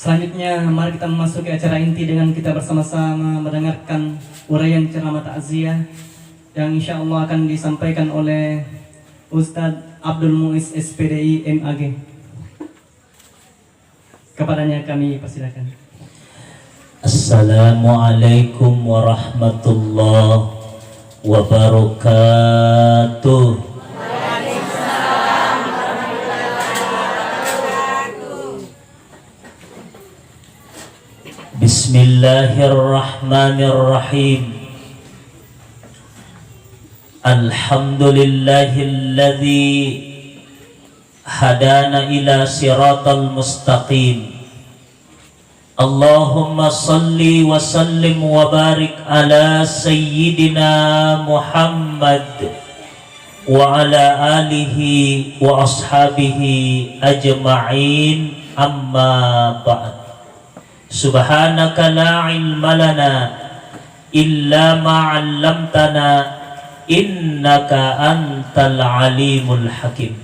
Selanjutnya mari kita memasuki acara inti dengan kita bersama-sama mendengarkan uraian ceramah takziah yang insya Allah akan disampaikan oleh Ustadz Abdul Muiz SPDI MAG. Kepadanya kami persilakan. Assalamualaikum warahmatullahi wabarakatuh. Bismillahirrahmanirrahim. Alhamdulillahilladzi hadana ila siratal mustaqim. Allahumma salli wa sallim wa barik ala sayyidina Muhammad wa ala alihi wa ashabihi ajma'in, amma ba'd. Subhanaka la ilma lana illa ma 'allamtana innaka antal alimul hakim.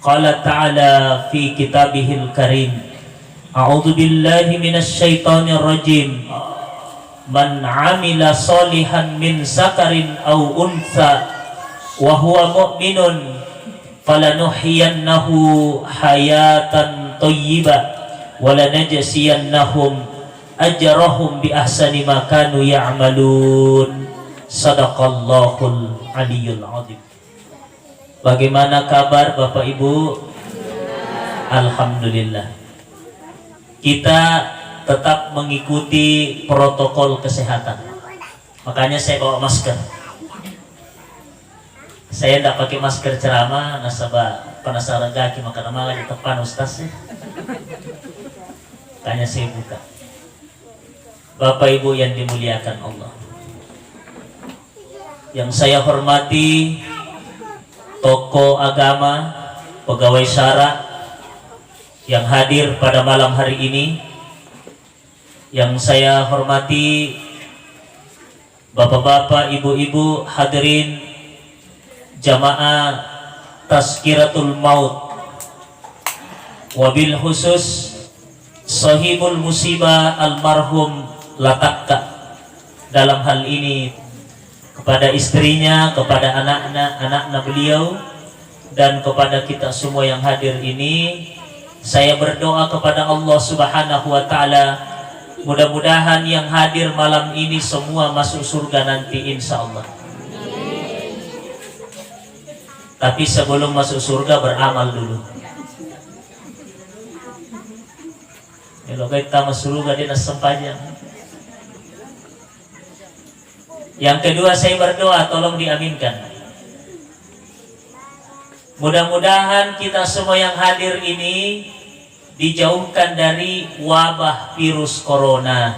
Qala ta'ala fi kitabihil karim, a'udzu billahi minasy syaithanir rajim. Man 'amila shalihan min zakarin aw untha wa huwa mu'minun falanuhyiyannahu hayatan thayyibah walanajziyannahum ajrahum bi ahsani ma kanu ya'malun. Shadaqallahul aliyyul azim. Bagaimana kabar Bapak Ibu? Alhamdulillah. Kita tetap mengikuti protokol kesehatan. Makanya saya bawa masker. Saya tidak pakai masker ceramah, nasabah penasaran gaki maka nama di depan ustaz ya. Makanya saya buka. Bapak Ibu yang dimuliakan Allah, yang saya hormati tokoh agama, pegawai syara yang hadir pada malam hari ini, yang saya hormati bapak-bapak, ibu-ibu hadirin jamaah Tazkiratul Maut, wabil khusus sahibul musibah almarhum Latakka, dalam hal ini kepada istrinya, kepada anak-anak beliau, dan kepada kita semua yang hadir ini. Saya berdoa kepada Allah Subhanahu wa Ta'ala, mudah-mudahan yang hadir malam ini semua masuk surga nanti insya Allah. Tapi sebelum masuk surga beramal dulu. Kalau kita masuk surga dia nasampajang. Yang kedua saya berdoa tolong diaminkan. Mudah-mudahan kita semua yang hadir ini dijauhkan dari wabah virus corona.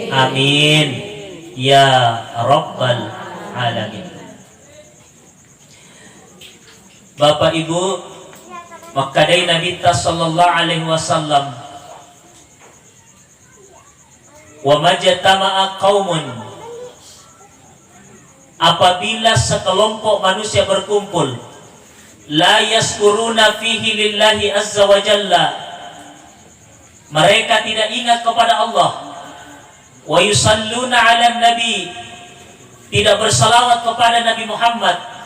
Amin ya rabbal alamin. Bapak Ibu, makadai Nabi sallallahu alaihi wasallam, wa majtama'a qaumun, apabila sekelompok manusia berkumpul, la yaskuruna fihi lillahi azza wa jalla, mereka tidak ingat kepada Allah, wa yusalluna ala nabi, tidak bersalawat kepada Nabi Muhammad,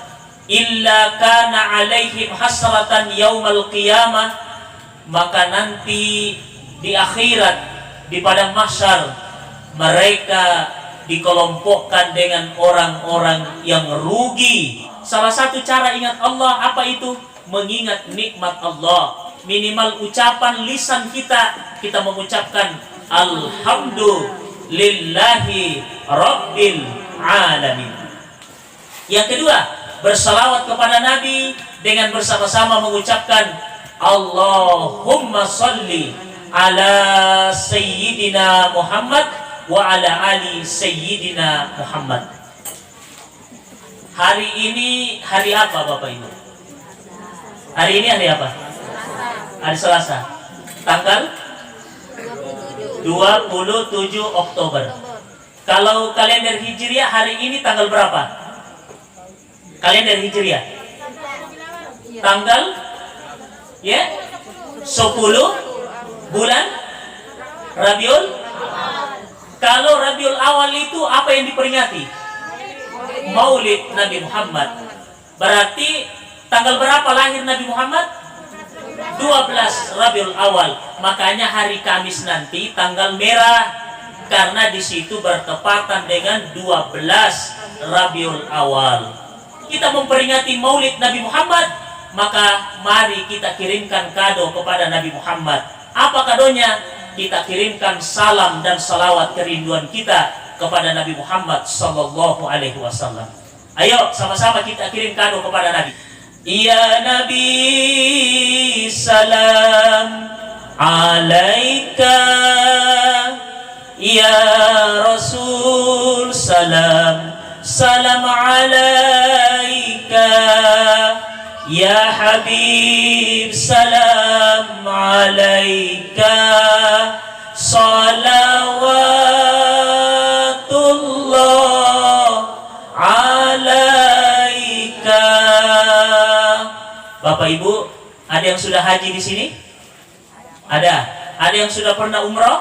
illa kana alaihim hasratan yaumal qiyamah, maka nanti di akhirat, di padang mahsyar, mereka dikelompokkan dengan orang-orang yang rugi. Salah satu cara ingat Allah apa itu? Mengingat nikmat Allah. Minimal ucapan lisan kita mengucapkan alhamdulillahi rabbil alamin. Yang kedua, bersalawat kepada Nabi dengan bersama-sama mengucapkan Allahumma salli ala sayyidina Muhammad wa ala ali sayyidina Muhammad. Hari ini hari apa Bapak Ibu? Hari ini hari apa? Hari Selasa. Tanggal 27 Oktober. Kalau kalender Hijriah hari ini tanggal berapa? Kalender Hijriah tanggal 10 bulan Rabiul. Kalau Rabiul Awal itu apa yang diperingati? Maulid Nabi Muhammad. Berarti tanggal berapa lahir Nabi Muhammad? 12 Rabiul Awal. Makanya hari Kamis nanti tanggal merah, karena di situ bertepatan dengan 12 Rabiul Awal. Kita memperingati Maulid Nabi Muhammad, maka mari kita kirimkan kado kepada Nabi Muhammad. Apa kadonya? Kita kirimkan salam dan salawat kerinduan kita kepada Nabi Muhammad sallallahu alaihi wasallam. Ayo sama-sama kita kirim kado kepada Nabi. Ya Nabi, salam alaika. Ya Rasul, salam alaika. Ya Habib, salam alaika. Salawatullah alaika. Bapak Ibu, ada yang sudah haji di sini? Ada. Ada yang sudah pernah umroh?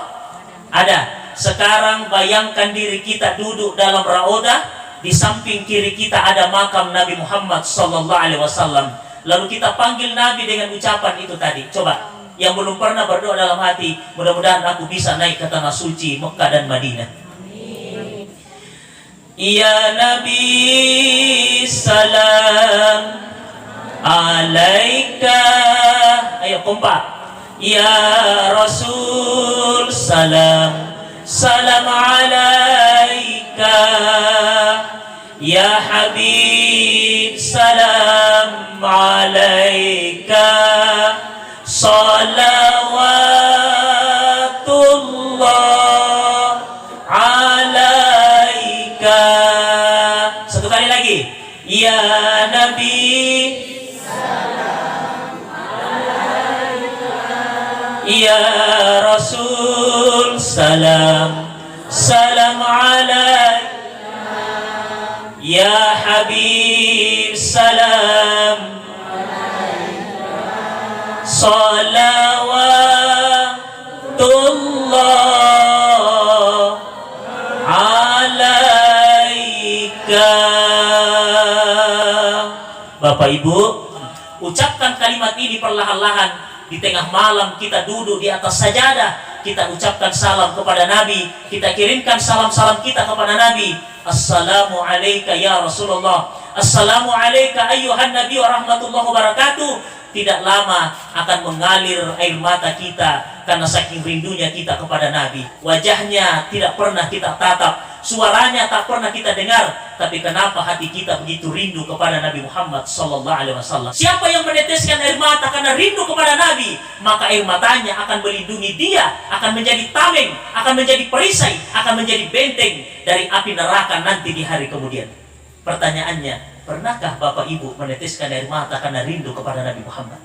Ada. Sekarang bayangkan diri kita duduk dalam raudah. Di samping kiri kita ada makam Nabi Muhammad sallallahu alaihi wasallam. Lalu kita panggil Nabi dengan ucapan itu tadi. Coba, yang belum pernah berdoa dalam hati, mudah-mudahan aku bisa naik ke tanah suci Mekah dan Madinah. Amin. Ya Nabi, salam alaika. Ayo kompak. Ya Rasul, salam alaika. Ya Habib, salam alaika. Salawatullah alaika. Satu kali lagi. Ya Nabi, salam alaika. Ya Rasul, salam alaika. Ya Habib, salam salawatullah alaika. Bapak Ibu, ucapkan kalimat ini perlahan-lahan. Di tengah malam kita duduk di atas sajadah, kita ucapkan salam kepada Nabi, kita kirimkan salam-salam kita kepada Nabi. Assalamu alayka ya Rasulullah, assalamu alayka ayyuhan nabi wa rahmatullahi wa barakatuh. Tidak lama akan mengalir air mata kita karena saking rindunya kita kepada Nabi. Wajahnya tidak pernah kita tatap, suaranya tak pernah kita dengar, tapi kenapa hati kita begitu rindu kepada Nabi Muhammad sallallahu alaihi wasallam? Siapa yang meneteskan air mata karena rindu kepada Nabi, maka air matanya akan melindungi dia, akan menjadi tameng, akan menjadi perisai, akan menjadi benteng dari api neraka nanti di hari kemudian. Pertanyaannya, pernahkah Bapak Ibu meneteskan air mata karena rindu kepada Nabi Muhammad?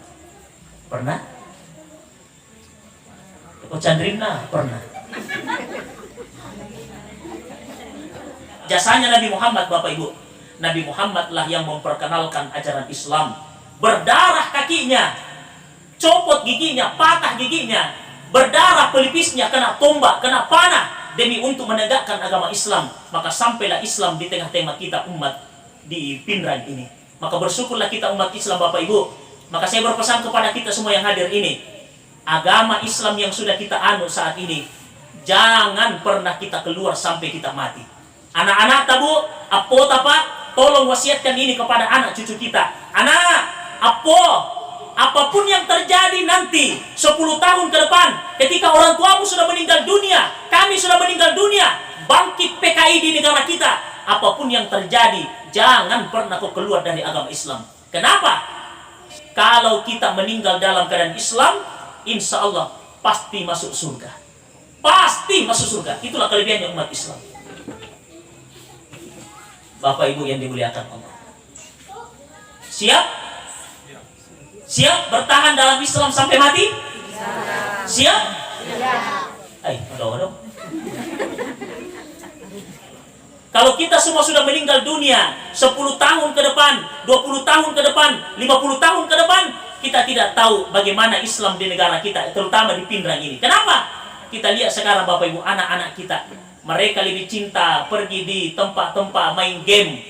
Pernah? Kok Chandrina? Pernah. Jasanya Nabi Muhammad, Bapak Ibu. Nabi Muhammad lah yang memperkenalkan ajaran Islam. Berdarah kakinya, copot giginya, patah giginya, berdarah pelipisnya, kena tombak, kena panah, demi untuk menegakkan agama Islam. Maka sampailah Islam di tengah-tengah kita umat di Pindrang ini. Maka bersyukurlah kita umat Islam, Bapak Ibu. Maka saya berpesan kepada kita semua yang hadir ini, agama Islam yang sudah kita anut saat ini, jangan pernah kita keluar sampai kita mati. Anak-anak tabu, apo tapa, tolong wasiatkan ini kepada anak cucu kita. Anak, apo, apapun yang terjadi nanti 10 tahun ke depan, ketika orang tuamu sudah meninggal dunia, kami sudah meninggal dunia, bangkit PKI di negara kita, apapun yang terjadi, jangan pernah kau keluar dari agama Islam. Kenapa? Kalau kita meninggal dalam keadaan Islam, insya Allah pasti masuk surga. Pasti masuk surga. Itulah kelebihannya umat Islam. Bapak Ibu yang dimuliakan Allah. Siap? Siap bertahan dalam Islam sampai mati? Siap? Ayo, aduh. Kalau kita semua sudah meninggal dunia 10 tahun ke depan, 20 tahun ke depan, 50 tahun ke depan, kita tidak tahu bagaimana Islam di negara kita, terutama di Pindrang ini. Kenapa? Kita lihat sekarang Bapak Ibu, anak-anak kita, mereka lebih cinta pergi di tempat-tempat main game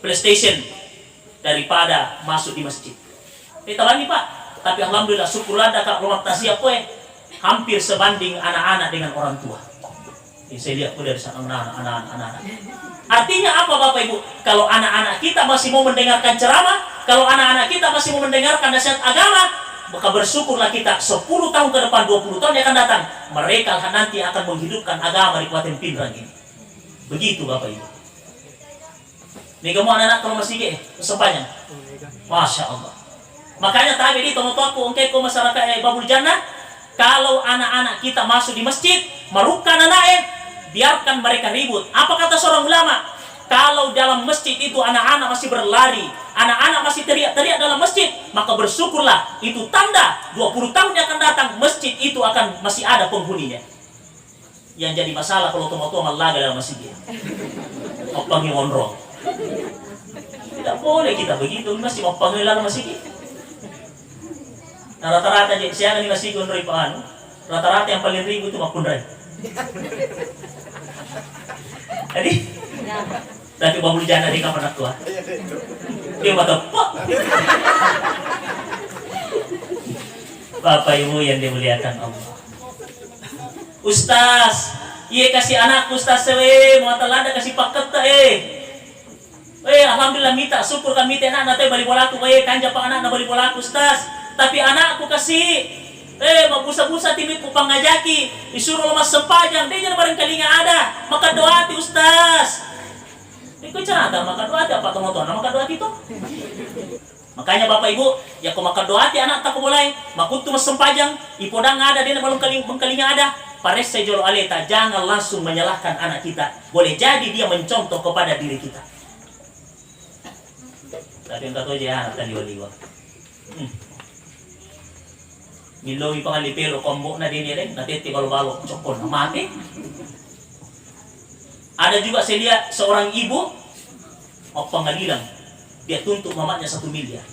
PlayStation daripada masuk di masjid. Kita lagi Pak, tapi alhamdulillah syukurlah dekat rumah tasya hampir sebanding anak-anak dengan orang tua. Ini saya lihat dari sana anak-anak. Artinya apa Bapak Ibu? Kalau anak-anak kita masih mau mendengarkan ceramah, kalau anak-anak kita masih mau mendengarkan nasihat agama, maka bersyukurlah kita 10 tahun ke depan, 20 tahun yang akan datang, mereka nanti akan menghidupkan agama di Kabupaten Pindrang ini. Begitu Bapak Ibu. Nih kamu anak-anak kalau masih sepanjang. Masya Allah. Makanya tadi di tomo-tomo ongkeko masyarakat Babul Jannah, kalau anak-anak kita masuk di masjid, merukan anaknya, biarkan mereka ribut. Apa kata seorang ulama? Kalau dalam masjid itu anak-anak masih berlari, anak-anak masih teriak-teriak dalam masjid, maka bersyukurlah, itu tanda 20 tahun yang akan datang masjid itu akan masih ada penghuninya. Yang jadi masalah kalau tomo-tomo laga dalam masjid. Panggil onrong. Tidak boleh kita begitu, masih mau panggil dalam masjid. Nah, rata-rata siapa nih masih gondroi paanu? Rata-rata yang paling ribut itu makundrai. Jadi, tapi Babul Jannah di kapan tua? Dia mata pak. Bapak Ibu yang dimuliakan Allah. Ustaz, iya kasih anak Ustaz sewe, mau talada kasih paket alhamdulillah mita, syukur kan mita anak nanti balik bola aku, kanja pak anak balik bola aku Ustaz. Tapi anakku kasih, mau busa-busa timit ku pangajaki, disuruh lemas sempajang, dia jangan barangkali nggak ada, maka doati Ustaz. Ini cerita maka doati apa teman-teman, maka doati itu. Makanya Bapak Ibu, ya kau maka doati anak tak boleh, makutu mas sempajang, ipodang ada, dia belum kalinya ada. Pares saya jolo aleta, jangan langsung menyalahkan anak kita. Boleh jadi dia mencontoh kepada diri kita. Tapi yang kata aja anak tadi waliwa. Milowi pangalipelo kombo na din nila, natiti kalau balok cokon na mati. Ada juga saya lihat seorang ibu mau pengadilan, dia tuntut mamanya 1 miliar.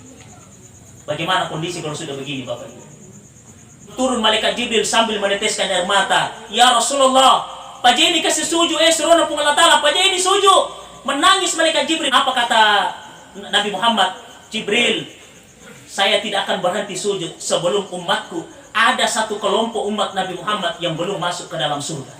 Bagaimana kondisi kalau sudah begini Bapak Ibu? Turun malaikat Jibril sambil meneteskan air mata. Ya Rasulullah, Pak ini kasih suju, suruh na Allah Ta'ala, Pak ini suju. Menangis malaikat Jibril. Apa kata Nabi Muhammad? Jibril, saya tidak akan berhenti sujud sebelum umatku ada satu kelompok umat Nabi Muhammad yang belum masuk ke dalam surga.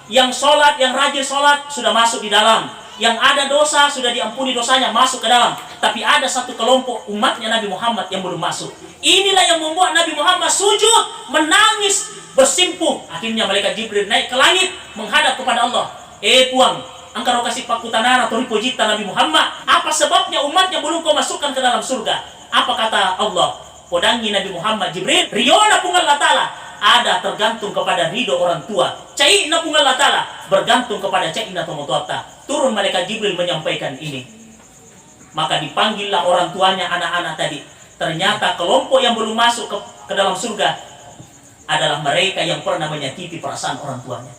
Yang sholat, yang rajin sholat sudah masuk di dalam. Yang ada dosa sudah diampuni dosanya, masuk ke dalam. Tapi ada satu kelompok umatnya Nabi Muhammad yang belum masuk. Inilah yang membuat Nabi Muhammad sujud, menangis, bersimpuh. Akhirnya malaikat Jibril naik ke langit menghadap kepada Allah. Puang, engkau kasih pakutanara atau ripojita Nabi Muhammad. Apa sebabnya umatnya belum kau masukkan ke dalam surga? Apa kata Allah? Podangi Nabi Muhammad Jibril, Riona pungal Ta'ala, ada tergantung kepada ridho orang tua. Caina pungal Ta'ala, bergantung kepada caina tomotuata. Turun malaikat Jibril menyampaikan ini. Maka dipanggillah orang tuanya anak-anak tadi. Ternyata kelompok yang belum masuk ke dalam surga adalah mereka yang pernah menyakiti perasaan orang tuanya.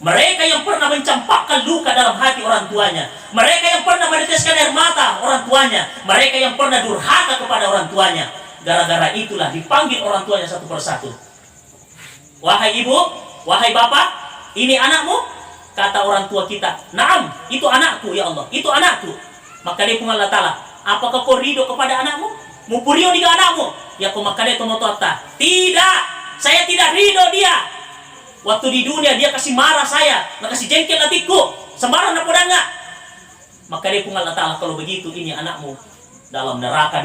Mereka yang pernah mencampakkan luka dalam hati orang tuanya. Mereka yang pernah meneteskan air mata orang tuanya. Mereka yang pernah durhaka kepada orang tuanya. Gara-gara itulah dipanggil orang tuanya satu persatu. Wahai ibu, wahai bapak, ini anakmu? Kata orang tua kita, naam, itu anakku ya Allah, itu anakku. Maka dia pungal Allah Ta'ala, apakah kau ridho kepada anakmu? Mupurio di anakmu? Ya kau maka dia tomotoata. Tidak, saya tidak ridho dia. Waktu di dunia dia kasih marah saya, kasih jengkel hatiku, sembarang apa enggak? Maka dia pungal Allah Ta'ala, kalau begitu ini anakmu dalam neraka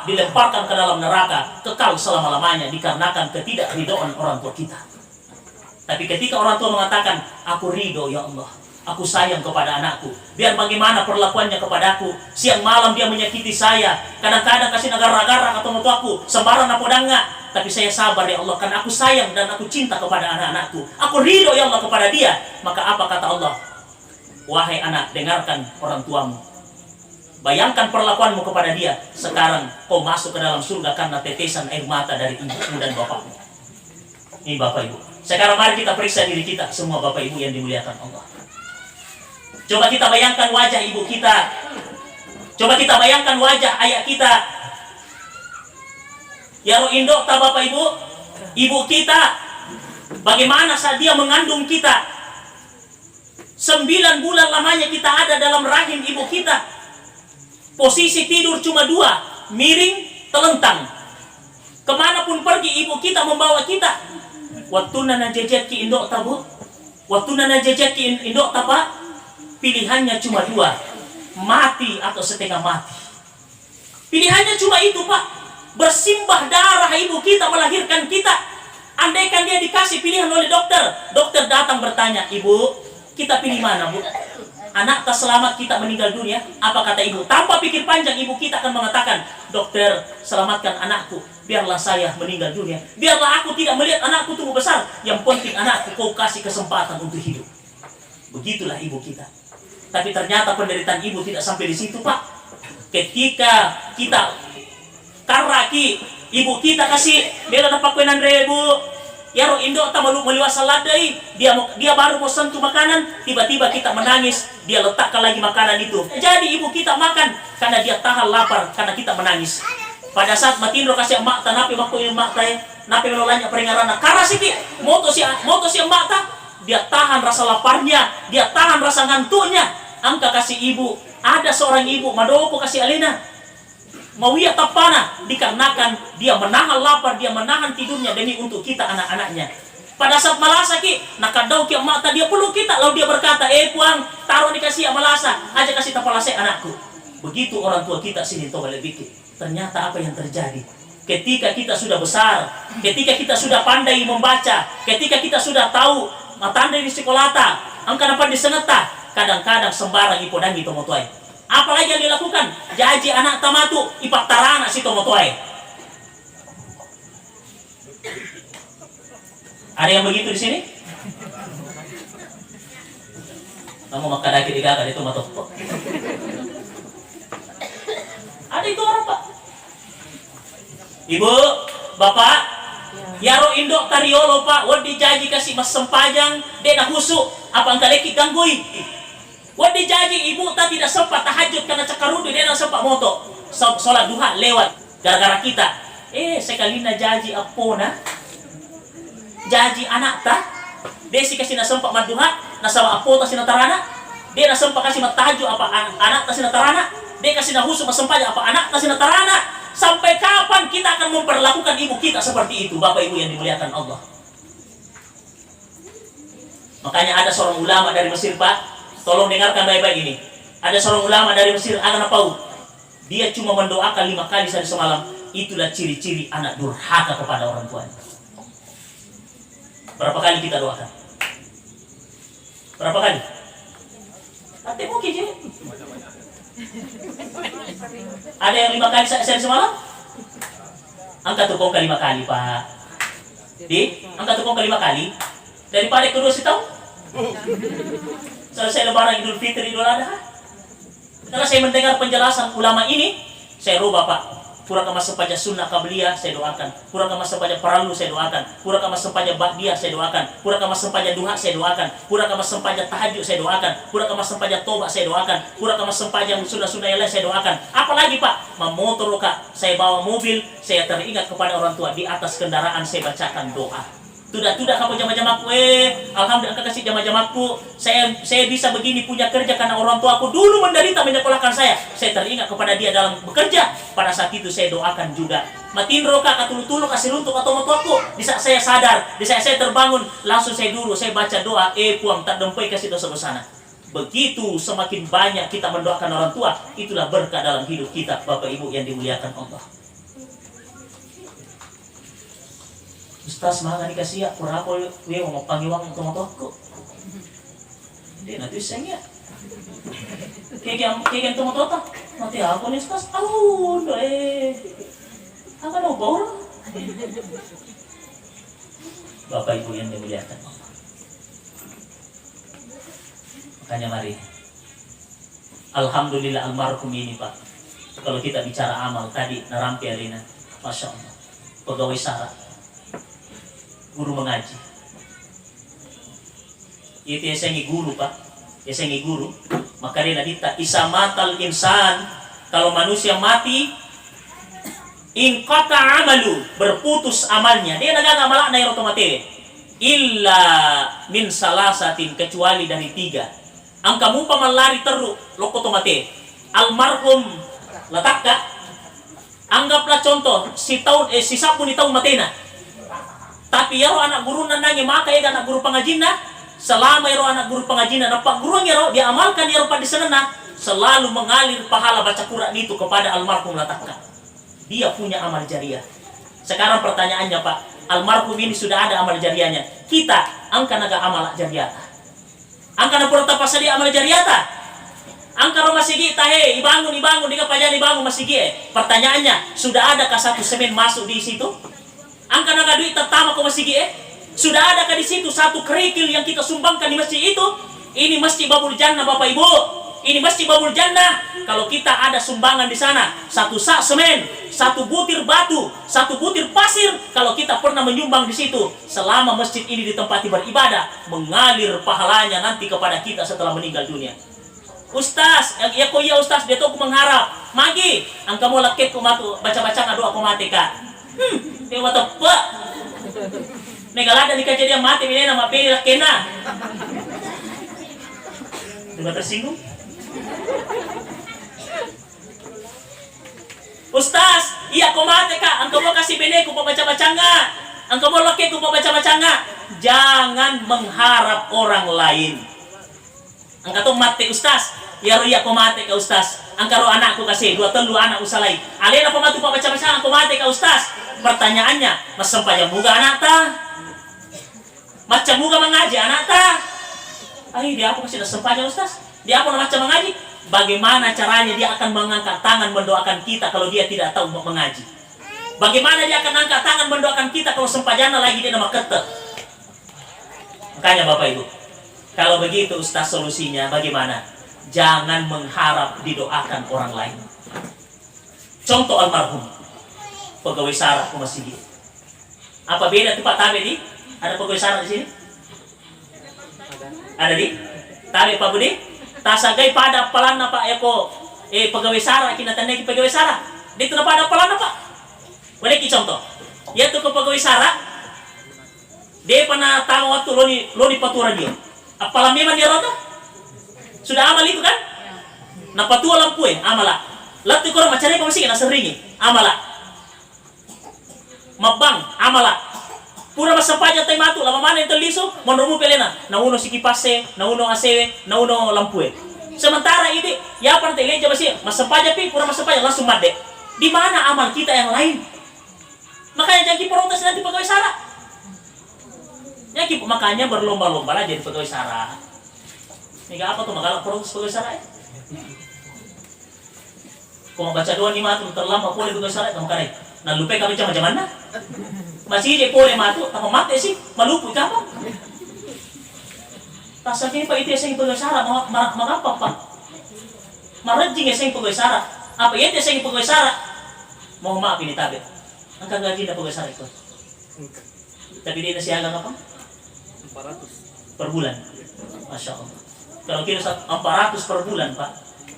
dilemparkan ke dalam neraka, kekal selama-lamanya dikarenakan ketidakridhoan orang tua kita. Tapi ketika orang tua mengatakan, aku ridho ya Allah, aku sayang kepada anakku, biar bagaimana perlakuannya kepadaku, siang malam dia menyakiti saya, kadang-kadang kasih nagar-nagar atau mutuaku, sembarang apa enggak, tapi saya sabar ya Allah, karena aku sayang dan aku cinta kepada anak-anakku, aku ridho ya Allah kepada dia. Maka apa kata Allah? Wahai anak, dengarkan orang tuamu, bayangkan perlakuanmu kepada dia. Sekarang kau masuk ke dalam surga karena tetesan air mata dari ibumu dan bapakmu. Ini Bapak Ibu. Sekarang mari kita periksa diri kita semua Bapak Ibu yang dimuliakan Allah. Coba kita bayangkan wajah ibu kita. Coba kita bayangkan wajah ayah kita. Ya roh indok ta Bapak Ibu, ibu kita, bagaimana saat dia mengandung kita. 9 bulan lamanya kita ada dalam rahim ibu kita. Posisi tidur cuma 2, miring, telentang. Kemanapun pergi ibu kita membawa kita. Waktu nana jejet ki indok ta Bu, waktu nana jejet ki indok ta Pak, pilihannya cuma 2, mati atau setengah mati. Pilihannya cuma itu Pak, bersimbah darah ibu kita melahirkan kita. Andaikan dia dikasih pilihan oleh dokter datang bertanya, ibu, kita pilih mana Bu? Anak tak selamat kita meninggal dunia? Apa kata ibu? Tanpa pikir panjang ibu kita akan mengatakan, dokter selamatkan anakku, biarlah saya meninggal dunia, biarlah aku tidak melihat anakku tumbuh besar, yang penting anakku kau kasih kesempatan untuk hidup. Begitulah ibu kita. Tapi ternyata penderitaan ibu tidak sampai di situ Pak. Ketika kita karaki, ibu kita kasih bela dapat kuenan ribu, ya roh indok tak malu meliwat saladai, dia baru mau sentuh makanan, tiba-tiba kita menangis, dia letakkan lagi makanan itu. Jadi ibu kita makan karena dia tahan lapar, karena kita menangis. Pada saat matindro kasih emak ta, napi makku emak ta, napi melolanya peringarana, karena siki moto si emak ta, dia tahan rasa laparnya, dia tahan rasa ngantuknya. Angka kasih ibu, ada seorang ibu madopo kasih alina, mawia tapana, dikarenakan dia menahan lapar, dia menahan tidurnya demi untuk kita anak-anaknya. Pada saat malasa ki, nakadau ki emak ta, dia peluk kita, lalu dia berkata, puang, taruh dikasih malasa, aja kasih tapalase anakku. Begitu orang tua kita sini toba lebih. Ternyata apa yang terjadi? Ketika kita sudah besar, ketika kita sudah pandai membaca, ketika kita sudah tahu matandai di sekolah ta, angka dapat diseneta, kadang-kadang sembarang ipodangi tomotuai. Apalagi yang dilakukan? Jaji anak tamatu, ipak tarana si tomotuai. Ada yang begitu di sini? Kamu makan daki di gagak itu matok. Ada itu orang Pak. Ibu, Bapak, yaro indok tariolo Pak, wadi jaji kasih mas sempajang, dena husuk, apa angka leki ganggui. Wadi jaji ibu tak tidak sempat tahajud karena cakarudu, dena sempat moto. Sholat duha lewat gara-gara kita. Sekalina jaji apona, jaji anak ta, desi kasih na sempat maduha, nasaba apo ta sinatarana, dia na sempat kasih matahajud apa anak ta sinatarana, dia kasih na husuk mas sempajang apa anak ta sinatarana. Sampai kapan kita akan memperlakukan ibu kita seperti itu, Bapak Ibu yang dimuliakan Allah? Makanya ada seorang ulama dari Mesir Pak, tolong dengarkan baik-baik ini. Ada seorang ulama dari Mesir, anak Paul. Dia cuma mendoakan 5 kali sehari semalam. Itulah ciri-ciri anak durhaka kepada orang tuanya. Berapa kali kita doakan? Berapa kali? Nanti mungkin je. Ada yang 5 kali sehari semalam? Angkat tukong ke 5 kali Pak. Angkat tukong ke 5 kali. Daripada kedua setahun. Selesai lebaran Idul Fitri, Idul Adha. Setelah saya mendengar penjelasan ulama ini, saya rubah Pak. Pura kama sepaja sunnah kabliyah saya doakan. Pura kama sepaja paralu saya doakan. Pura kama sepaja ba'diyah saya doakan. Pura kama sepaja duha saya doakan. Pura kama sepaja tahajud saya doakan. Pura kama sepaja tobat saya doakan. Pura kama sepaja sunnah-sunnah yang lain saya doakan. Apalagi Pak, memotor Kak, saya bawa mobil, saya teringat kepada orang tua, di atas kendaraan saya bacakan doa. Tidak kamu jama-jamaku, alhamdulillah kasih jama-jamaku, saya bisa begini punya kerja karena orang tua aku dulu menderita menyekolahkan saya. Saya teringat kepada dia dalam bekerja. Pada saat itu saya doakan juga. Matindro Kak, katulu-tulu kasih runtuk atau motoku. Di saat saya sadar, di saat saya terbangun, langsung saya baca doa, puang tak dempai kasih dosa bersana. Begitu semakin banyak kita mendoakan orang tua, itulah berkah dalam hidup kita, Bapak Ibu yang dimuliakan Allah. Ustaz malah dikasih ya, kurang apa ya mau pangiwang untuk motorku. Dia nanti saya kayak untuk motor tak, nanti aku nih Ustaz, apa mau bawa? Bapak Ibu yang dimuliakan Allah. Makanya mari, alhamdulillah almarhum ini Pak. Kalau kita bicara amal tadi narampi arena, masya Allah, pegawai syarat, guru mengaji. Itu yasengi guru Pak, yasengi guru. Maka dia nadita isamatal insan Kalau manusia mati, inqata amalu, berputus amalnya. Dia nagagamala na yung otomatis. Illa min salasatin, kecuali dari 3. Ang kamu pamalari teruk, loko otomatis. Almarhum latakka. Anggaplah contoh, si sapu ni tahun matena. Tapi yaro anak guru nananya maka ya anak guru pengajin na. Selama yaro anak guru pengajin na, pak guru yaro dia amalkan yaro pada sana, selalu mengalir pahala baca Quran itu kepada almarhum latakka. Dia punya amal jariah. Sekarang pertanyaannya Pak, almarhum ini sudah ada amal jariahnya. Kita angka naga amal jariah. Angka na pura pasal dia amal jariah. Angka rumah sigi tahe ibangun dia pajani bangun masih Pertanyaannya, sudah adakah satu semen masuk di situ? Angka naga duit pertama kau masih sudah adakah di situ satu kerikil yang kita sumbangkan di masjid itu? Ini masjid Babul Jannah Bapak Ibu. Ini masjid Babul Jannah. Kalau kita ada sumbangan di sana, satu sak semen, satu butir batu, satu butir pasir, kalau kita pernah menyumbang di situ, selama masjid ini ditempati beribadah, mengalir pahalanya nanti kepada kita setelah meninggal dunia. Ustaz, ya Ustaz, dia tuh mengharap. Magi, angka mau lakit ko matu baca-baca ngadu aku mati ka. Dia mata pak. Megalada di kejadian mati ini nama pilih kena. Juga tersinggung. Ustaz, iya ko mati ka. Angka mau kasih bene ko baca-baca enggak? Angka mau lakit ko baca-baca enggak? Jangan mengharap orang lain. Angka tuh mati Ustaz. Ya iya ko mati ka Ustaz. Angka ro anakku kasih 2 anak usalai. Alena pematu pak baca-baca angko mati ka Ustaz. Pertanyaannya, mas sempaya muga anak ta? Macam muga mengaji anak ta? Ay, dia apa kasih sempaya Ustaz? Dia apa macam mengaji? Bagaimana caranya dia akan mengangkat tangan mendoakan kita kalau dia tidak tahu mengaji? Bagaimana dia akan angkat tangan mendoakan kita kalau sempajana lagi dia nama ketek? Makanya Bapak Ibu, kalau begitu Ustaz solusinya bagaimana? Jangan mengharap didoakan orang lain. Contoh almarhum pegawai sarah masih di. Apa beda tuh Pak Tabe di? Ada pegawai sarah di sini? Ada di? Tabe Pak Budi? Tasagai pada pelana Pak Eko. Pegawai sarah kita tanda ki pegawai sarah. Di tuna pada pelana Pak. Boleh ki contoh. Ya tuh ke pegawai sarah. Dia pernah tahu waktu lo di patura dia. Apalah memang dia rota? Sudah amal itu kan? Nah patua lampu amala. Lalu korang macam apa masih kena seringi amala. Mabang amala. Pura masa paja tay matu lama mana yang terliso monromu pelena. Na uno si kipase, na uno asewe, na uno lampu. Sementara ini ya pan teleja masih masa paja pi pura masa paja langsung made. Di mana amal kita yang lain? Makanya jangan protes nanti pegawai sarah. Ya makanya berlomba-lomba lah jadi pegawai sarah. Nika apa tuh magalang protes pegawai sarah? Kung baca doa ni matu terlambat boleh pegawai sarah kamu karet. Nah lupa kami macam mana? Masih je boleh matu, tak mati sih, malupu kamu. Tak sakit pak itu yang pegawai sarah, mengapa pak? Marajing yang pegawai sarah. Apa yang yang pegawai sarah? Mohon maaf ini tabe. Angka gaji na pegawai sarah itu. Tapi dia nasi agang apa? 400 per bulan. Masya Allah. Kalau kira 400 per bulan Pak,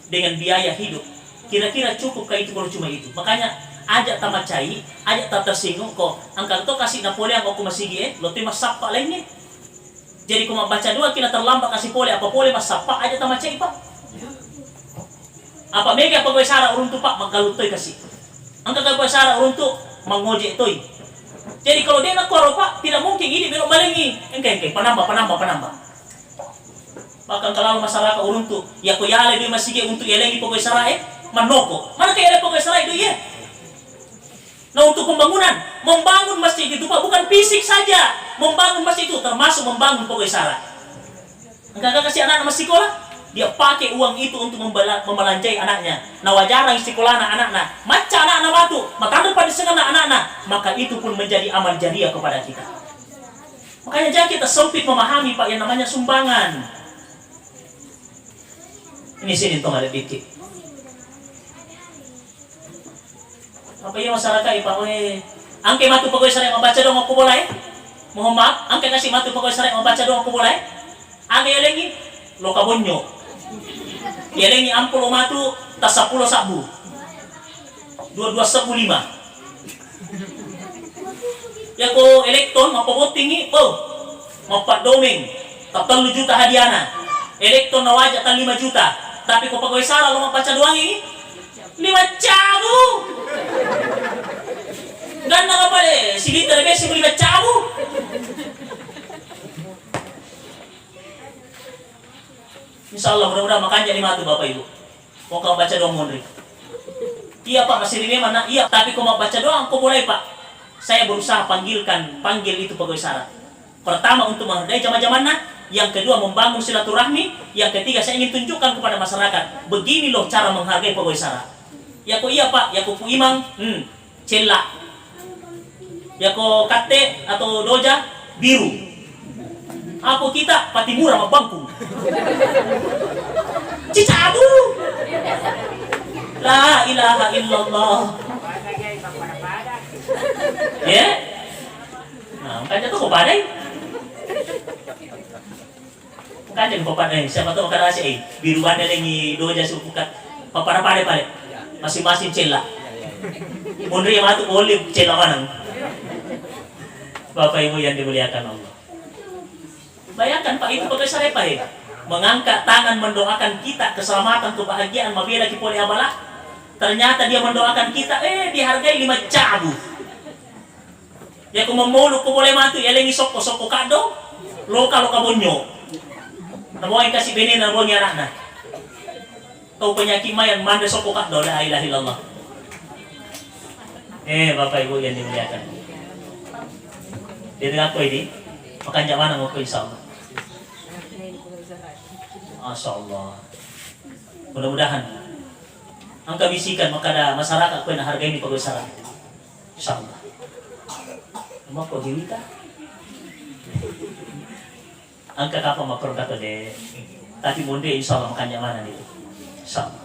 dengan biaya hidup, kira-kira cukup kayak itu kalau cuma itu. Makanya ajak tamacai, ajak tak tersinggung kok. Angkat itu kasih napoli yang aku masih lo tuh mas sapa lainnya. Jadi kalau baca doa kita terlambat kasih pole apa pole mas sapa aja tamacai Pak. Apa mega pegawai sarah urun tuh Pak mangkalutoy kasih. Angkat pegawai sarah urun tuh mangojek toy. Jadi kalau dia nak koro Pak, tidak mungkin ini belok balengi. Engke penambah. Bahkan kalau masyarakat urun tuh, ya ko yale di masih untuk yelengi pegawai sarah manoko. Mana kayak ada pegawai sarah itu ya? Nah untuk pembangunan, membangun masjid itu Pak bukan fisik saja, membangun masjid itu termasuk membangun pegawai sarah. Enggak kasih anak masih sekolah, dia pakai uang itu untuk membelanjai anaknya. Nah wajarang sekolah anak-anak, macam anak-anak batu, maka pada senang anak-anak, maka itu pun menjadi amal jariah kepada kita. Makanya jangan kita sempit memahami Pak yang namanya sumbangan. Ini sini tuh ada dikit. Apa ya masyarakat Pak? Angke matu pegawai sarah membaca dong aku boleh? Mohon maaf, angke kasih matu pegawai sarah membaca dong aku boleh? Angke lagi lo kabonyo. Yelengi ampulo matu tas 10 sabu. 22 sabu 5. Ya ko elektron mapaboting mapadoming 3 juta hadiana. Elektron na wajah tan 5 juta. Tapi ko pagawai sala lo mapaca doang ini 5 cabu. Ganda ka pala eh. Si Lita Rebesi mo 5 cabu. Insya Allah mudah-mudahan makanya 5 tuh Bapak Ibu. Mau kau baca doang Mondri. Iya Pak, masih ini mana? Iya, tapi kau mau baca doang, kau boleh Pak. Saya berusaha panggil itu pegawai syarat. Pertama untuk menghargai jamaah-jamaah, yang kedua membangun silaturahmi, yang ketiga saya ingin tunjukkan kepada masyarakat, begini loh cara menghargai pegawai syarat. Ya kok iya Pak, ya kok imang, celak. Ya kok kate atau doja biru. Apa kita Patimura sama bangku. Cicabu. La ilaha illallah. Ya. Nah, makanya tuh kepadai. Makanya kepadai. Siapa tuh makan nasi biru ada lengi doja supukat. Papada-pada pale. Masing-masing celak. Mundri yang matu boleh celak mana? Bapak Ibu yang dimuliakan Allah. Bayangkan Pak, itu pakai sarepa ya. Mengangkat tangan mendoakan kita keselamatan, kebahagiaan, mabila kipoli abalah. Ternyata dia mendoakan kita, dihargai 5 cabu. Ya kung mamulog ko boleh matu, yalengi soko kado, loka bonyo. Nabuhay kasi binin na buhay anak na. Kau penyakit mayan, manda soko kado, la ilaha illallah. Bapak Ibu yang dimuliakan. Jadi aku ini, makanya mana mau insya Allah. Masya Allah. Mudah-mudahan angka bisikan maka ada masyarakat ko na hargai ni pag-usaran. Insya Allah. Mau ko diwita? Angka kapag makurka to de. Tapi mundi insya Allah makanya mana dito. Insya Allah.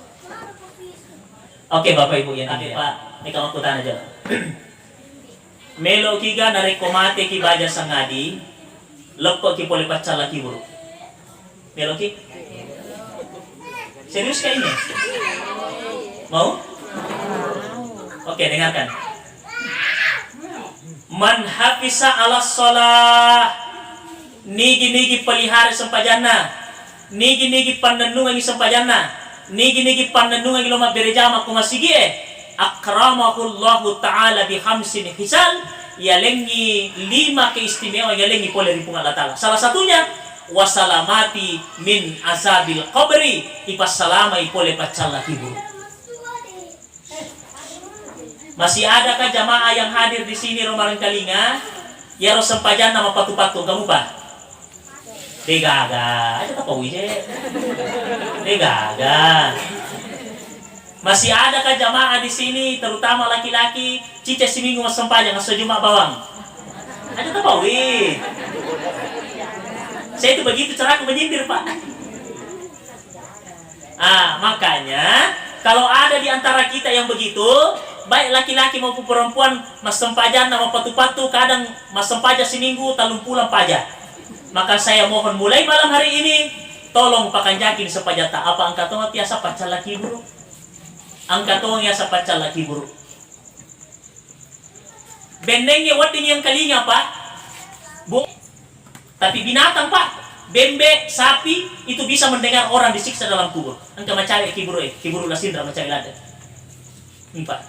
Oke Bapak Ibu yan. Ate Pak, may kamakutan aja. Melo kiga na rekomate ki baja sangadi. Lepo ki pole pacala ki buru. Melo ki? Serius kayaknya? Mau? Oke, dengarkan. Man hafisa ala sholah, nigi pelihara sempajana, nigi pandanungan sempajana, nigi pandanungan loma berejama kumasigi akramahullahu ta'ala bihamsin hisal, yalengi 5 keistimewaan yalengi pole ripungan Allah Ta'ala. Salah satunya wasalamati min azabil qabri, ipassalamai pole pacala kibur. Masih adakah jamaah yang hadir di sini Romalan Kalinga? Ya rosempajan nama patu-patu kamu Pak? Degaga, aja tak wije. Degaga. Masih adakah jamaah di sini terutama laki-laki cice seminggu mas sempajan ngas Jumat bawang? Aja tak wije. Saya itu begitu cara aku menyindir Pak. Makanya kalau ada di antara kita yang begitu, baik laki-laki maupun perempuan, mas sempajan nama patu-patu, kadang mas sempajan seminggu talung pulang pajak. Maka saya mohon mulai malam hari ini, tolong pakanjakin sempajan tak apa angkat tong tiasa pacal laki buruk. Angkat tong tiasa pacal laki buruk. Bendengnya wading yang kalinya Pak. Tapi binatang Pak, bembe, sapi itu bisa mendengar orang disiksa dalam kubur. Angka macari kiburu lasindra macari lada. Ini Pak.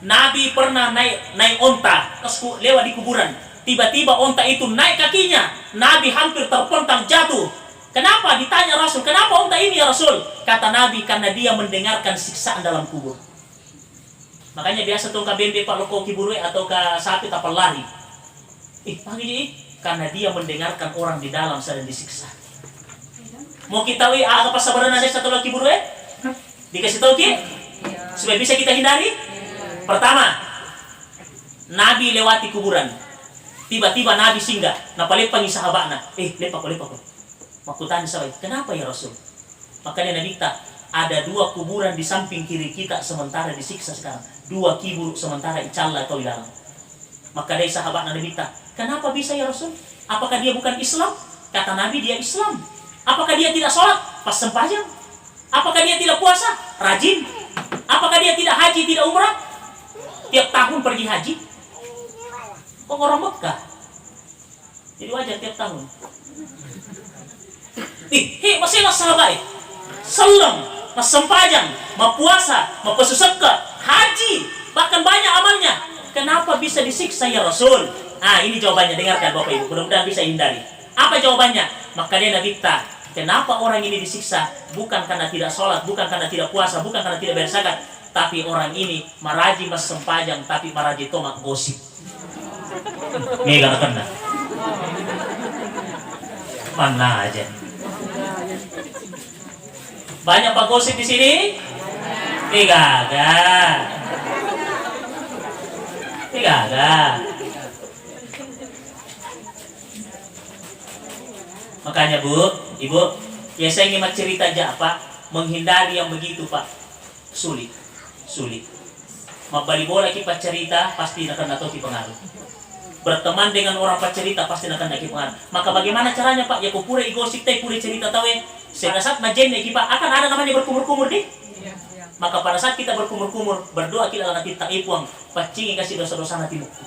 Nabi pernah naik onta, lewat di kuburan. Tiba-tiba onta itu naik kakinya. Nabi hampir terpontang jatuh. Kenapa? Ditanya Rasul, kenapa onta ini ya Rasul? Kata Nabi, karena dia mendengarkan siksaan dalam kubur. Makanya biasa tuh bembe Pak loko kiburu atau ke sapi tapal lari. Pagi karena dia mendengarkan orang di dalam sedang disiksa. Mau kita apa sabaran ada satu lagi buru dikasih tahu ki supaya bisa kita hindari. Pertama, Nabi lewati kuburan. Tiba-tiba Nabi singgah, napalepan ni sahabatna. Lepak ko. Makutan sahabat, kenapa ya Rasul? Makanya Nabi kata, ada 2 kuburan di samping kiri kita sementara disiksa sekarang. 2 kibur sementara icalla atau di dalam. Maka dari sahabat Nabi kata, kenapa bisa ya Rasul? Apakah dia bukan Islam? Kata Nabi, dia Islam. Apakah dia tidak sholat? Pas sempajan. Apakah dia tidak puasa? Rajin. tidak haji, tidak umrah? Tiap tahun pergi haji? Kok orang Mekah? Jadi wajar tiap tahun. Masih sahabat Salam, mas sempajang, mau puasa, mau pesusekka, haji, bahkan banyak amalnya. Kenapa bisa disiksa ya Rasul? Nah, ini jawabannya, dengarkan Bapak Ibu, mudah-mudahan bisa hindari. Apa jawabannya? Maka dia Nabi kita, kenapa orang ini disiksa? Bukan karena tidak sholat, bukan karena tidak puasa, bukan karena tidak bayar zakat, tapi orang ini maraji mas sempajang, tapi maraji tomak gosip. Mega kena. Mana aja. Banyak pak gosip di sini? Tiga ada. Makanya Bu, Ibu, ya saya ingin cerita aja Pak, menghindari yang begitu Pak, sulit. Mabali bola kita cerita pasti akan atau pengaruh. Berteman dengan orang cerita pasti akan ada pengaruh. Maka bagaimana caranya Pak? Ya kupure gosip teh pure cerita tahu ya. Saat majene kita akan ada namanya berkumur-kumur deh. Maka pada saat kita berkumur-kumur, berdoa kita nanti tak ipuang, pacingi kasih dosa-dosa nanti buku.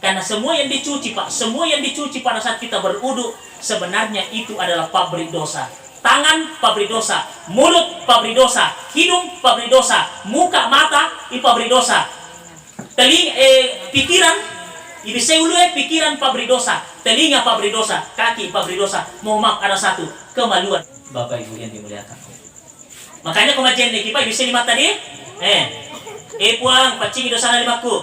Karena semua yang dicuci Pak, semua yang dicuci pada saat kita berudu, sebenarnya itu adalah pabrik dosa. Tangan pabrik dosa, mulut pabrik dosa, hidung pabrik dosa, muka mata pabrik dosa, pikiran, pikiran pabrik dosa, telinga pabrik dosa, kaki pabrik dosa. Mohon maaf ada satu, kemaluan. Bapak Ibu yang dimuliakan. Makanya kemajian kita bisa lima tadi. Puang pacingi dosa na limaku.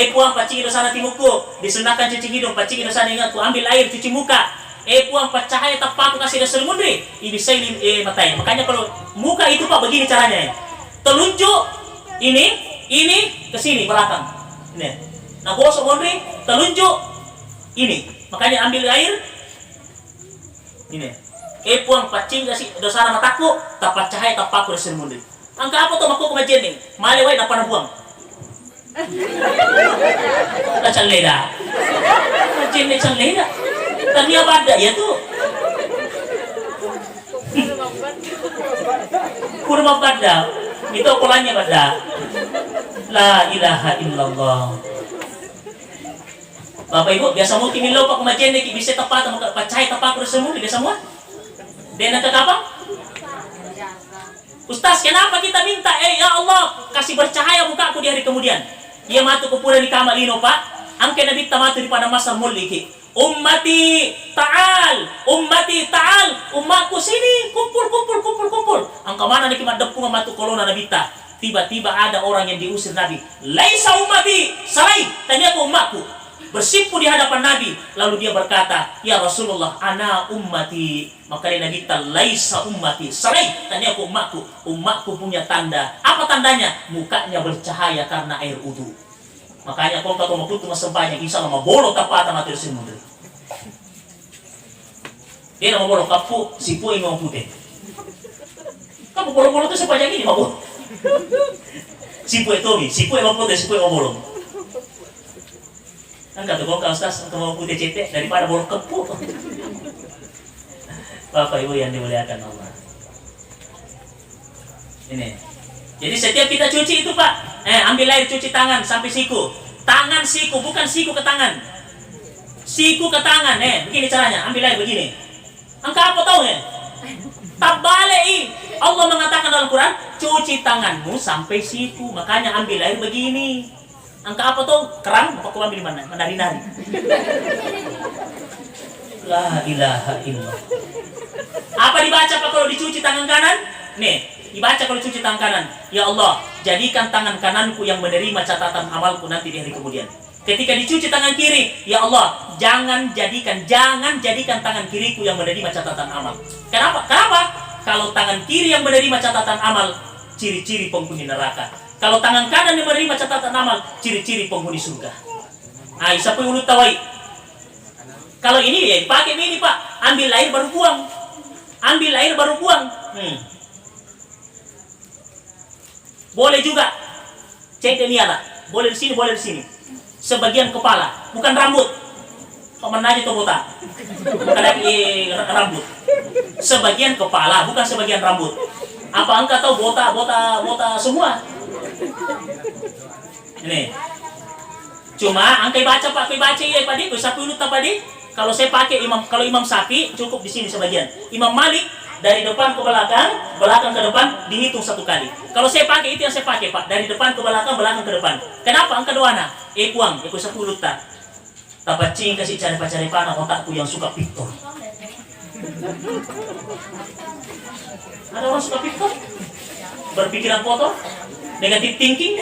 Puang pacingi dosa na timuku. Disunahkan cuci hidung, pacingi dosa na ingatku. Ambil air cuci muka. Puang pacahaya tapaku kasih dosa mundri. Bisa matanya. Makanya kalau muka itu Pak begini caranya. Telunjuk ini ke sini belakang. Ini. Nah gosok mundri, telunjuk ini. Makanya ambil air. Ini. Puang pacing kasih dosa na mataku, tapat cahaya tapaku dosa mundri. Angka apa tuh maku kemajian nih? Malewai dapat buang. Kacang leda. Kemajian nih kacang leda. Tania pada ya tuh. Kurma pada. Itu polanya pada. La ilaha illallah. Bapak Ibu biasa mau kimilo pak kemajian nih bisa tepat pacahaya tapaku dosa mundri biasa semua. Dia nak apa? Ustaz, kenapa kita minta? Ya Allah, kasih bercahaya mukaku di hari kemudian. Dia matu kupura di kamar lino Pak. Angke Nabi tamatu di pada masa muliki. Ummati ta'al, umatku sini, kumpul. Angka mana nih kimat depung matu kolona Nabi ta. Tiba-tiba ada orang yang diusir Nabi. Laisa ummati, salai, tanya aku umatku. Bersimpu di hadapan Nabi, lalu dia berkata, ya Rasulullah, ana ummati. Maka dia Nabi laisa ummati, salai, tanya aku umatku punya tanda. Apa tandanya? Mukanya bercahaya karena air wudu. Makanya kalau kau mau putus sempanya, insya Allah mau bolong kapata mati dosa mundri. Dia mau bolong kapu, sipu yang mau putih. Kamu bolong-bolong itu sepanjang ini mau. Sipu yang mau putih, sipu yang mau bolong. Kan kata kau Ustaz untuk mau putih cetek daripada bolong kepu. Bapak Ibu yang dimuliakan Allah. Ini. Jadi setiap kita cuci itu Pak, ambil air cuci tangan sampai siku. Tangan siku, bukan siku ke tangan. Siku ke tangan, begini caranya. Ambil air begini. Angka apa tahu ya? Tabalei. Allah mengatakan dalam Quran, cuci tanganmu sampai siku. Makanya ambil air begini. Angka apa tuh? Kerang, apa kau ambil di mana? Menari-nari. La ilaha illallah. Apa dibaca Pak kalau dicuci tangan kanan? Nih, dibaca kalau dicuci tangan kanan. Ya Allah, jadikan tangan kananku yang menerima catatan amalku nanti di hari kemudian. Ketika dicuci tangan kiri, ya Allah, jangan jadikan tangan kiriku yang menerima catatan amal. Kenapa? Kalau tangan kiri yang menerima catatan amal, ciri-ciri penghuni neraka. Kalau tangan kanan yang menerima catatan amal, ciri-ciri penghuni surga. Siapa yang ulut tawai? Kalau ini ya pakai ini Pak, ambil air baru buang. Boleh juga. Cek ini ala. Boleh di sini, boleh di sini. Sebagian kepala, bukan rambut. Kok mana aja tuh botak? Bukan lagi rambut. Sebagian kepala, bukan sebagian rambut. Apa engkau tahu botak semua? Ini. Cuma angkai baca Pak, angkai baca ya Pak di, bisa pulut apa di? Kalau saya pakai kalau Imam Syafi'i cukup di sini sebagian. Imam Malik dari depan ke belakang, belakang ke depan dihitung 1 kali. Kalau saya pakai itu yang saya pakai Pak, dari depan ke belakang, belakang ke depan. Kenapa? Angka doana. Puang, 10 tak. Tapacing kasih cari panah otakku yang suka piktor. Ada orang suka piktor? Berpikiran kotor, negatif thinking,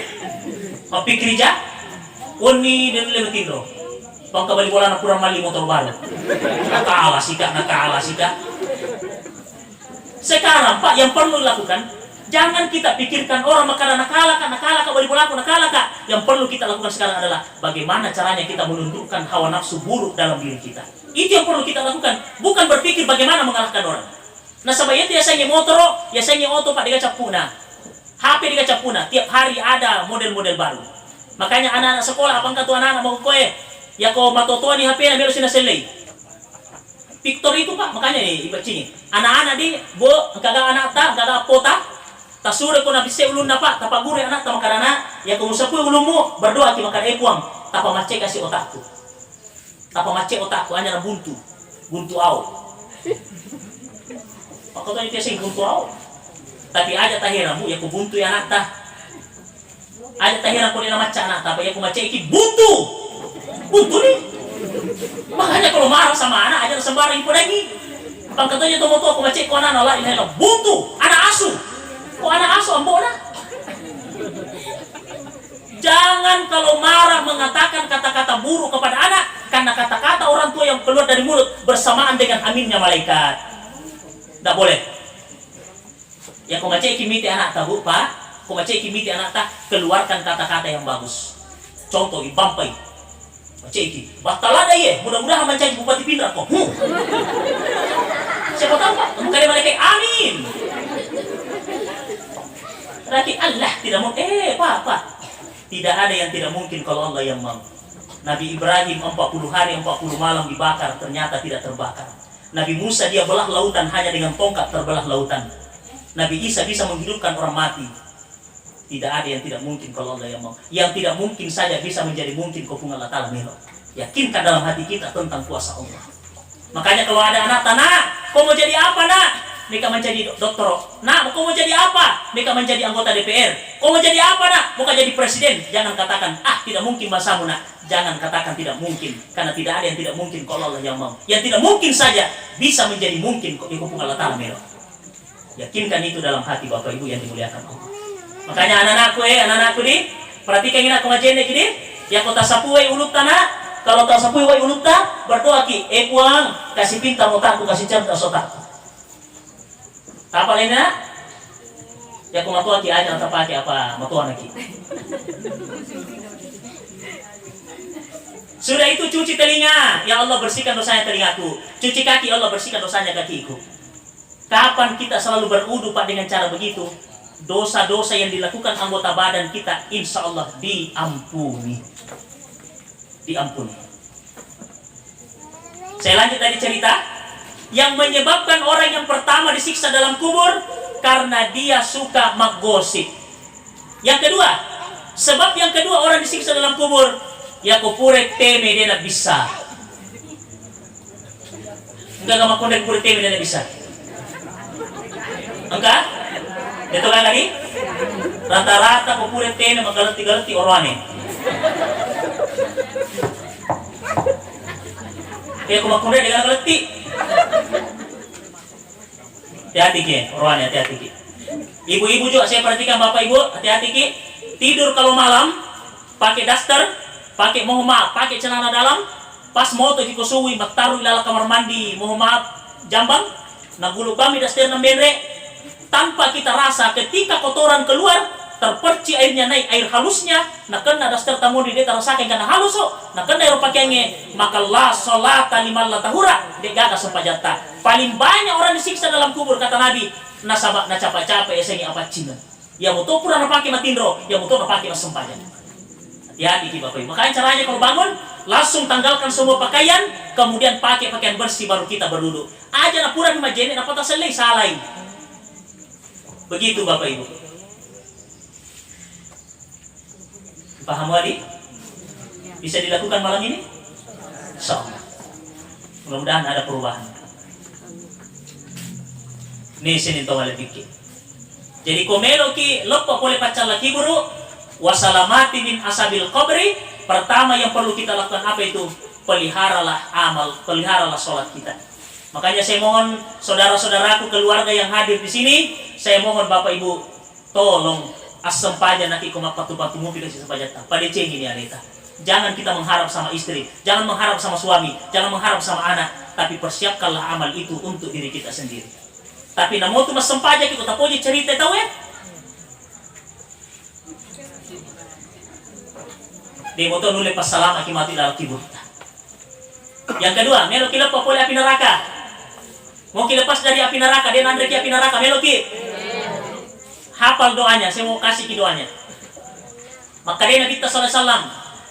pikir jahat, woni dan lebih tidur. Bangka balik bola nak kurang mali motor baru. Nakala sih kak. Sekarang Pak yang perlu dilakukan, jangan kita pikirkan orang makanya nakala kak balik bola aku nakala kak. Yang perlu kita lakukan sekarang adalah bagaimana caranya kita menundukkan hawa nafsu buruk dalam diri kita. Itu yang perlu kita lakukan, bukan berpikir bagaimana mengalahkan orang. Nah sebab itu ya saya motor, ya saya oto Pak digacap puna. HP digacap puna, tiap hari ada model-model baru. Makanya anak-anak sekolah, apakah tuh anak-anak mau koe? Ya kau matotoa di HP na meron sina selay. Piktor itu Pak, makanya ibac ini. Anak-anak di bo kaga anak ta, kaga pota. Tasure ko na bise ulun na Pak, tapagure anak ta makarana, ya kung usapu ulun mo, berdoa ki makar epuang, tapa mace kasih otakku. Tapa mace otakku hanya na buntu. Buntu au. Pak kau tanya sing buntu au. Tapi aja tahira bu, ya ku buntu ya anak ta. Aja tahira ko nila maca anak ta, ya ku mace iki buntu. Buntu nih. Makanya kalau marah sama anak aja sembarang ibu lagi. Bang katanya tomo aku baca ko anak la ilaha buntu, anak asu. Kok anak asu ambo lah. Jangan kalau marah mengatakan kata-kata buruk kepada anak karena kata-kata orang tua yang keluar dari mulut bersamaan dengan aminnya malaikat. Tidak boleh. Ya kau baca kimiti anak tahu Pak, kau baca kimiti anak tak keluarkan kata-kata yang bagus. Contoh ibampai. Ceki, batalada ye, mudah-mudahan mencari bupati pindah kok. Siapa tahu Pak, kali malaikat amin. Berarti Allah tidak mau, Pak. Tidak ada yang tidak mungkin kalau Allah yang mau. Nabi Ibrahim 40 hari 40 malam dibakar, ternyata tidak terbakar. Nabi Musa dia belah lautan hanya dengan tongkat terbelah lautan. Nabi Isa bisa menghidupkan orang mati. Tidak ada yang tidak mungkin kalau Allah yang mau. Yang tidak mungkin saja bisa menjadi mungkin kau Allah Ta'ala melo. Yakinkan dalam hati kita tentang kuasa Allah. Makanya kalau ada anak tanah, kau mau jadi apa nak? Mereka menjadi dokter. Nak, kau mau jadi apa? Mereka menjadi anggota DPR. Kau mau jadi apa nak? Mau jadi presiden. Jangan katakan, tidak mungkin bahasamu nak. Jangan katakan tidak mungkin. Karena tidak ada yang tidak mungkin kalau Allah yang mau. Yang tidak mungkin saja bisa menjadi mungkin kau Allah Ta'ala melo. Yakinkan itu dalam hati Bapak Ibu yang dimuliakan Allah. Makanya anak-anakku di perhatikan ini aku ngajen gini ya kota sapuai ulut tanah kalau kau sapuai ulut ta berdoa ki puang kasih pintar otakku kasih cerdas otakku apa lainnya ya aku matua ki aja atau pakai apa matua ki sudah itu cuci telinga ya Allah bersihkan dosanya telingaku cuci kaki Allah bersihkan dosanya kakiku kapan kita selalu berudu Pak dengan cara begitu dosa-dosa yang dilakukan anggota badan kita insya Allah diampuni. Saya lanjut tadi cerita yang menyebabkan orang yang pertama disiksa dalam kubur karena dia suka menggosip. Yang kedua, sebab yang kedua orang disiksa dalam kubur ya kupure teme dia bisa. Enggak makonde kupure teme dia bisa. Enggak? Itu kan lagi rata-rata populer tene magalati-galati orwane. Kaya kumakunde dengan galati. Hati-hati ki, orwane hati-hati ki. Ibu-ibu juga saya perhatikan Bapak Ibu, hati-hati ki. Tidur kalau malam pakai daster, pakai mohon maaf, pakai celana dalam, pas moto ki kusuwi taruh ilala kamar mandi, mohon maaf jambang, nagulog kami daster ng benre. Tanpa kita rasa ketika kotoran keluar terperci airnya naik air halusnya nak kena daster tamu di deta rasakan karena halus nak kena air pakaiannya maka la salata liman la tahura de gaga sepajata paling banyak orang disiksa dalam kubur kata Nabi nasabak na capek-capek esengi apa cina ya muto pura na pakai matindro ya muto na pakai sempajan hati-hati Bapak Ibu makanya caranya kalau bangun langsung tanggalkan semua pakaian kemudian pakai pakaian bersih baru kita berwudu aja na pura ni majene na patah selai salai. Begitu Bapak Ibu. Paham adik? Bisa dilakukan malam ini? Insyaallah. Mudah-mudahan ada perubahan. Nih sini to wala pikir. Jadi komelo ki lepo pole pacal laki guru wasalamati min asabil qabri. Pertama yang perlu kita lakukan apa itu? Peliharalah amal, peliharalah sholat kita. Makanya saya mohon saudara-saudaraku, keluarga yang hadir di sini, saya mohon Bapak Ibu tolong asem paja nanti kumapatu-patu mobil kasih sepaja tak. Pada cengi ini areta. Jangan kita mengharap sama istri, jangan mengharap sama suami, jangan mengharap sama anak, tapi persiapkanlah amal itu untuk diri kita sendiri. Tapi namo tu mas sempaja kita tak boleh cerita tahu ya? Di moto nule pas salam aki mati dalam kibur. Yang kedua, melo kita boleh api neraka. Mau kita lepas dari api neraka, dia nandre ki api neraka, melo ki. Hafal doanya, saya mau kasih ki doanya. Maka dia Nabi sallallahu alaihi wasallam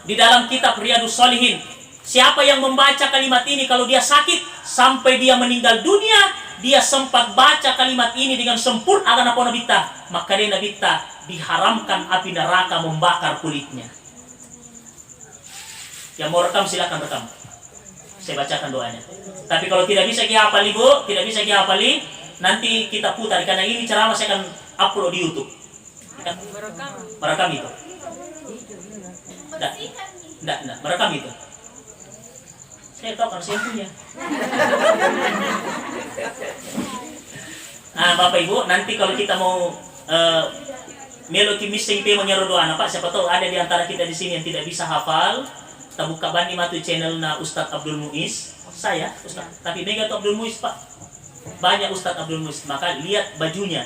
di dalam kitab Riyadhus Shalihin, siapa yang membaca kalimat ini kalau dia sakit sampai dia meninggal dunia, dia sempat baca kalimat ini dengan sempurna akan apa nabita, maka dia nabita diharamkan api neraka membakar kulitnya. Yang mau rekam silakan rekam. Saya bacakan doanya. Tapi kalau tidak bisa kita hafali Bu, tidak bisa kita hafali, nanti kita putar karena ini ceramah saya akan upload di YouTube. Merekam itu. Enggak, merekam itu. Saya tahu kan saya punya. Nah, Bapak Ibu, nanti kalau kita mau meloki missing pe menyeru doa apa, siapa tahu ada di antara kita di sini yang tidak bisa hafal, kita buka bandi matu channel na Ustadz Abdul Muiz, saya Ustadz, tapi mega tuh Abdul Muiz Pak. Banyak Ustadz Abdul Muiz, maka lihat bajunya.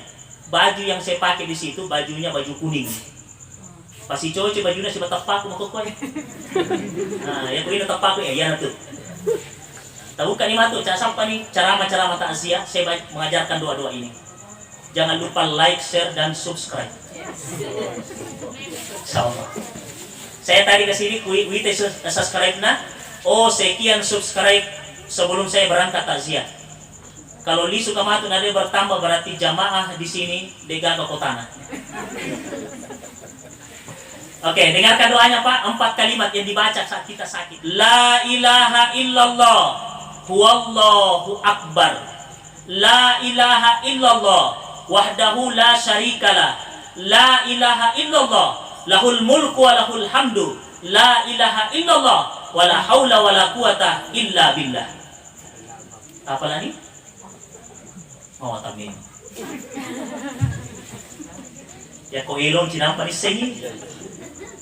Baju yang saya pakai di situ bajunya baju kuning. Pasti cowok bajunya si tepak mau kok. Nah, ya kuwi tepak ya tuh. Tahu kan ini matu cara sampai nih ceramah-ceramah takziah saya mengajarkan doa-doa ini. Jangan lupa like, share dan subscribe. Insyaallah. Saya tadi ke sini kuwi subscribe nah. Oh, sekian subscribe sebelum saya berangkat takziah. Kalau li suka matu nanti bertambah berarti jamaah di sini degaga kotana. Oke, dengarkan doanya Pak, 4 kalimat yang dibaca saat kita sakit. La ilaha illallah, huwallahu akbar. La ilaha illallah, wahdahu la syarikalah. La ilaha illallah, lahul mulku wa lahul hamdu. La ilaha illallah, wa la hawla wa la quwata illa billah. Apa lagi? Oh, tamin. Ya kok ilong cinampa ni sengi.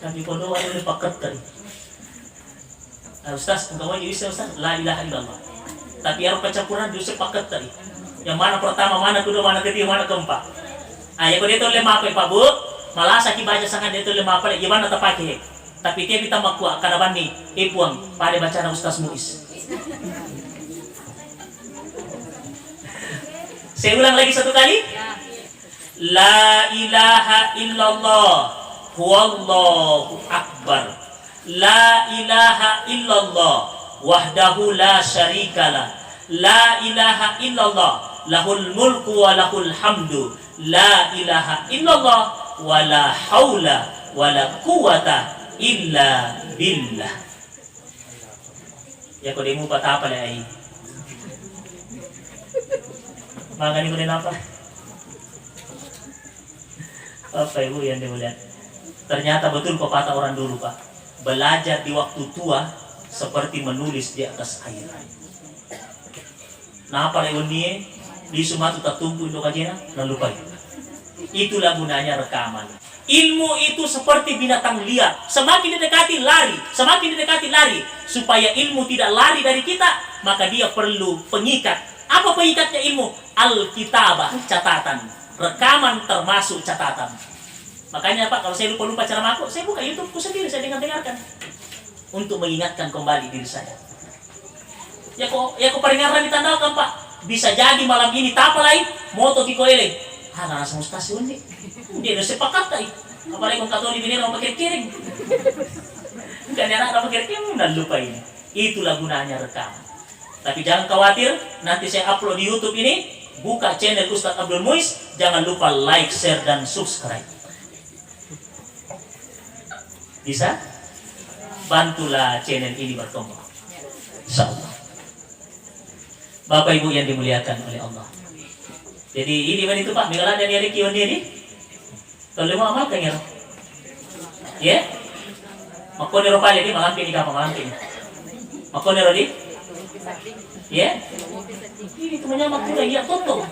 Kami kono ada paket tadi. Ustaz, engkau ini bisa Ustaz, la ilaha illallah. Tapi harus pencampuran justru paket tadi. Yang mana pertama, mana kedua, mana ketiga, mana keempat. Ya kau dia tu lima apa Pak Bu? Malah sakit baca sangat dia tu lima apa? Gimana tak pakai? Tapi dia kita makwa kada bani, puang pada bacaan Ustaz Muiz. Saya ulang lagi satu kali. La ilaha illallah. Huwallahu akbar. La ilaha illallah wahdahu la syarikalah. La ilaha illallah lahul mulku wa lahul hamdu. La ilaha illallah wa la haula wa la quwata illa billah. Ya kau demu patah apa lagi? Mangani mo din apa? Apa ibu yang dia lihat? Ternyata betul pepatah orang dulu Pak. Belajar di waktu tua seperti menulis di atas air. Nah apa lewat dia? Di Sumatera tak tumpu untuk kajian, lalu lupa. Itulah gunanya rekaman. Ilmu itu seperti binatang liar. Semakin didekati lari, semakin didekati lari. Supaya ilmu tidak lari dari kita, maka dia perlu pengikat. Apa pengikatnya ilmu? Alkitabah, catatan. Rekaman termasuk catatan. Makanya Pak, kalau saya lupa-lupa ceramah aku, saya buka YouTubeku sendiri, saya dengarkan untuk mengingatkan kembali diri saya. Ya kok peringatan ditandakan Pak. Bisa jadi malam ini tak apa lain, moto kiko ele. Nggak sama stasiun nih. Dia udah sepakat tadi. Apalagi kung katoli binir mau pakai kiring. Kan anak pakai kiring dan lupa ini. Itulah gunanya rekaman. Tapi jangan khawatir, nanti saya upload di YouTube ini, buka channel Ustadz Abdul Muiz, jangan lupa like, share dan subscribe. Bisa? Bantulah channel ini berkembang. Insyaallah. Bapak Ibu yang dimuliakan oleh Allah. Jadi ini man itu Pak, minggalan dan yari kiwan dia ni. Tolong mo amal kanya. Ya? Mako ni ro pala di malampi ni ka malampi. Mako ni ro di? Ya? Ini tu menyamak tu ya toto.